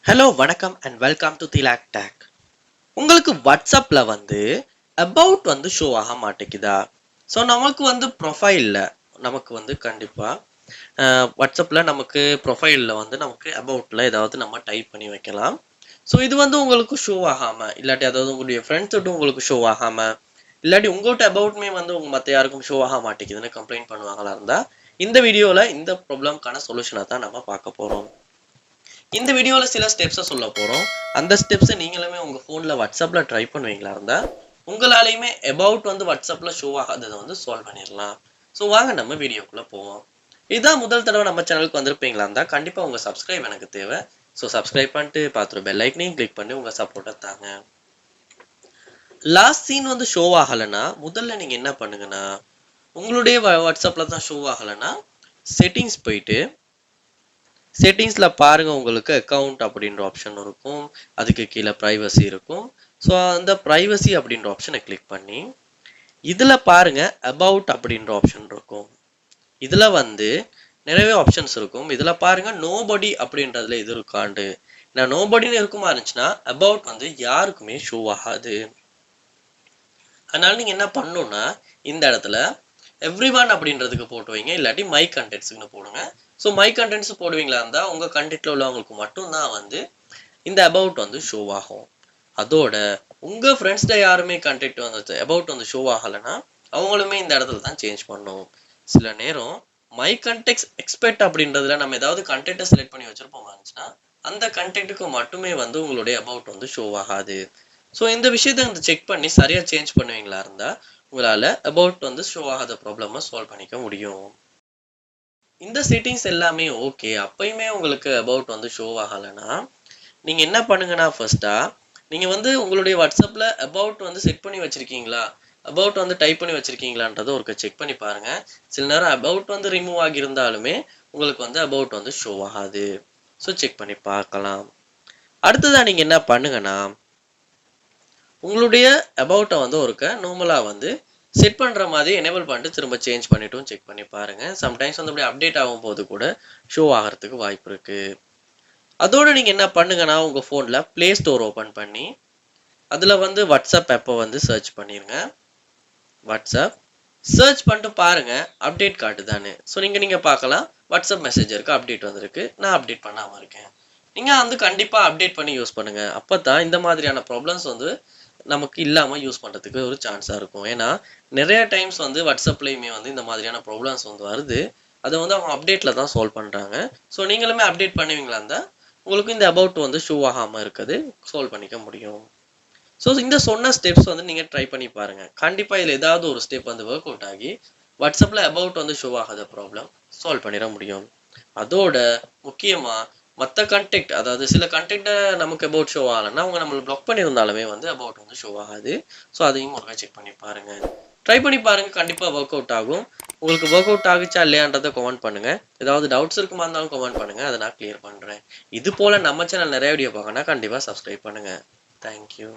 Hello வணக்கம் and welcome to Thilak take. உங்களுக்கு வாட்ஸ்அப்பில் அபவுட் ஷோ ஆக மாட்டேங்குதா? ஸோ நமக்கு ப்ரொஃபைலில் நமக்கு கண்டிப்பாக வாட்ஸ்அப்பில் நமக்கு ப்ரொஃபைலில் நமக்கு அபவுட்டில் ஏதாவது நம்ம டைப் பண்ணி வைக்கலாம். ஸோ இது உங்களுக்கு ஷோ ஆகாமல் இல்லாட்டி அதாவது உங்களுடைய ஃப்ரெண்ட்ஸ்கிட்ட உங்களுக்கு ஷோ ஆகாமல் இல்லாட்டி உங்கள்கிட்ட அபவுட்மே உங்கள் மற்ற யாருக்கும் ஷோ ஆக மாட்டேங்குதுன்னு கம்ப்ளைண்ட் பண்ணுவாங்களா இருந்தால் இந்த வீடியோவில் இந்த ப்ராப்ளம்க்கான சொல்யூஷனை தான் நம்ம பார்க்க போகிறோம். இந்த வீடியோவில் சில ஸ்டெப்ஸை சொல்ல போகிறோம். அந்த ஸ்டெப்ஸை நீங்களுமே உங்கள் ஃபோனில் வாட்ஸ்அப்பில் ட்ரை பண்ணுவீங்களா இருந்தால் உங்களாலையுமே அபவுட் வாட்ஸ்அப்பில் ஷோ ஆகாததை சால்வ் பண்ணிடலாம். ஸோ வாங்க நம்ம வீடியோக்குள்ளே போவோம். இதுதான் முதல் தடவை நம்ம சேனலுக்கு வந்திருப்பீங்களா இருந்தால் கண்டிப்பாக உங்கள் சப்ஸ்கிரைப் எனக்கு தேவை. ஸோ சப்ஸ்கிரைப் பண்ணிட்டு பார்த்துட்டு பெல் ஐக்கனையும் கிளிக் பண்ணி உங்கள் சப்போர்ட்டை தாங்க. லாஸ்ட் சீன் ஷோ ஆகலைன்னா முதல்ல நீங்கள் என்ன பண்ணுங்கன்னா உங்களுடைய வாட்ஸ்அப்பில் தான் ஷோ ஆகலைன்னா செட்டிங்ஸ் போயிட்டு செட்டிங்ஸில் பாருங்கள், உங்களுக்கு அக்கௌண்ட் அப்படின்ற ஆப்ஷன் இருக்கும். அதுக்கு கீழே ப்ரைவசி இருக்கும். ஸோ அந்த ப்ரைவசி அப்படின்ற ஆப்ஷனை கிளிக் பண்ணி இதில் பாருங்கள் அபவுட் அப்படின்ற ஆப்ஷன் இருக்கும். இதில் நிறையவே ஆப்ஷன்ஸ் இருக்கும். இதில் பாருங்கள் நோபடி அப்படின்றதுல இது இருக்காண்டு. நான் நோபடின்னு இருக்குமா இருந்துச்சுன்னா அபவுட் யாருக்குமே ஷோ ஆகாது. அதனால நீங்கள் என்ன பண்ணணுன்னா இந்த இடத்துல எவ்ரி ஒன் அப்படின்றதுக்கு போட்டு வைங்க, இல்லாட்டி மை கண்டென்ட்ஸுக்குன்னு போடுங்க. ஸோ மை கண்டென்ட்ஸ் போடுவீங்களா இருந்தால் உங்கள் கண்டென்ட்டில் உள்ளவங்களுக்கு மட்டும்தான் இந்த அபவுட் ஷோ ஆகும். அதோட உங்கள் ஃப்ரெண்ட்ஸ்ட யாருமே கண்டென்ட் அபவுட் ஷோ ஆகலைன்னா அவங்களுமே இந்த இடத்துல தான் சேஞ்ச் பண்ணும். சில நேரம் மை கண்டெக்ட் எக்ஸ்பெக்ட் அப்படின்றதுல நம்ம ஏதாவது கண்டென்ட்டை செலக்ட் பண்ணி வச்சுருப்போம் இருந்துச்சுன்னா அந்த கண்டென்ட்டுக்கு மட்டுமே உங்களுடைய அபவுட் ஷோ ஆகாது. ஸோ இந்த விஷயத்தை செக் பண்ணி சரியாக சேஞ்ச் பண்ணுவீங்களா இருந்தால் உங்களால் அபவுட் ஷோ ஆகாத ப்ராப்ளமை சால்வ் பண்ணிக்க முடியும். இந்த செட்டிங்ஸ் எல்லாமே ஓகே, அப்பயுமே உங்களுக்கு அபவுட் ஷோ ஆகலைன்னா நீங்கள் என்ன பண்ணுங்கன்னா ஃபர்ஸ்ட்டாக நீங்கள் உங்களுடைய வாட்ஸ்அப்பில் அபவுட் செட் பண்ணி வச்சுருக்கீங்களா, அபவுட் டைப் பண்ணி வச்சுருக்கீங்களான்றதை ஒரு செக் பண்ணி பாருங்கள். சில நேரம் அபவுட் ரிமூவ் ஆகியிருந்தாலுமே உங்களுக்கு அபவுட் ஷோ ஆகாது. ஸோ செக் பண்ணி பார்க்கலாம். அடுத்ததாக நீங்கள் என்ன பண்ணுங்கன்னா உங்களுடைய அபவுட்டை ஒருக்க நார்மலாக செட் பண்ணுற மாதிரி எனேபிள் பண்ணிட்டு திரும்ப சேஞ்ச் பண்ணிட்டும் செக் பண்ணி பாருங்கள். சம்டைம்ஸ் அப்படி அப்டேட் ஆகும் போது கூட ஷோ ஆகிறதுக்கு வாய்ப்பு இருக்குது. அதோடு நீங்கள் என்ன பண்ணுங்கன்னா உங்கள் ஃபோனில் ப்ளே ஸ்டோர் ஓப்பன் பண்ணி அதில் வாட்ஸ்அப் ஆப்பை சர்ச் பண்ணிடுங்க. வாட்ஸ்அப் சர்ச் பண்ணிட்டு பாருங்கள் அப்டேட் காட்டுதானே. ஸோ நீங்கள் பார்க்கலாம் வாட்ஸ்அப் மெசேஜருக்கு அப்டேட் வந்திருக்கு. நான் அப்டேட் பண்ணாமல் இருக்கேன். நீங்கள் கண்டிப்பாக அப்டேட் பண்ணி யூஸ் பண்ணுங்கள். அப்போ தான் இந்த மாதிரியான ப்ராப்ளம்ஸ் நமக்கு இல்லாமல் யூஸ் பண்ணுறதுக்கு ஒரு சான்ஸாக இருக்கும். ஏன்னா நிறைய டைம்ஸ் வாட்ஸ்அப்லேயுமே இந்த மாதிரியான ப்ராப்ளம்ஸ் வருது. அதை அவங்க அப்டேட்டில் தான் சால்வ் பண்ணுறாங்க. ஸோ நீங்களுமே அப்டேட் பண்ணுவீங்களா இருந்தால் உங்களுக்கு இந்த அபவுட் ஷோ ஆகாமல் இருக்குது சால்வ் பண்ணிக்க முடியும். ஸோ இந்த சொன்ன ஸ்டெப்ஸ் நீங்கள் ட்ரை பண்ணி பாருங்கள். கண்டிப்பாக இதில் ஏதாவது ஒரு ஸ்டெப் ஒர்க் அவுட் ஆகி வாட்ஸ்அப்பில் அபவுட் ஷோ ஆகாத ப்ராப்ளம் சால்வ் பண்ணிட முடியும். அதோட முக்கியமாக மற்ற கண்டெக்ட், அதாவது சில கண்டெக்டை நமக்கு அபவுட் ஷோ ஆகலைன்னா அவங்க நம்மளை பிளாக் பண்ணியிருந்தாலுமே அபவுட் ஷோ ஆகாது. ஸோ அதையும் ஒரு செக் பண்ணி பாருங்கள். ட்ரை பண்ணி பாருங்கள், கண்டிப்பாக ஒர்க் அவுட் ஆகும். உங்களுக்கு ஒர்க் அவுட் ஆகுச்சா இல்லையான்றதை கமெண்ட் பண்ணுங்கள். ஏதாவது டவுட்ஸ் இருக்குமா இருந்தாலும் கமெண்ட் பண்ணுங்கள், அதை நான் கிளியர் பண்ணுறேன். இது போல் நம்ம சேனல் நிறைய வீடியோ பார்க்கணும்னா கண்டிப்பாக சப்ஸ்கிரைப் பண்ணுங்கள். தேங்க்யூ.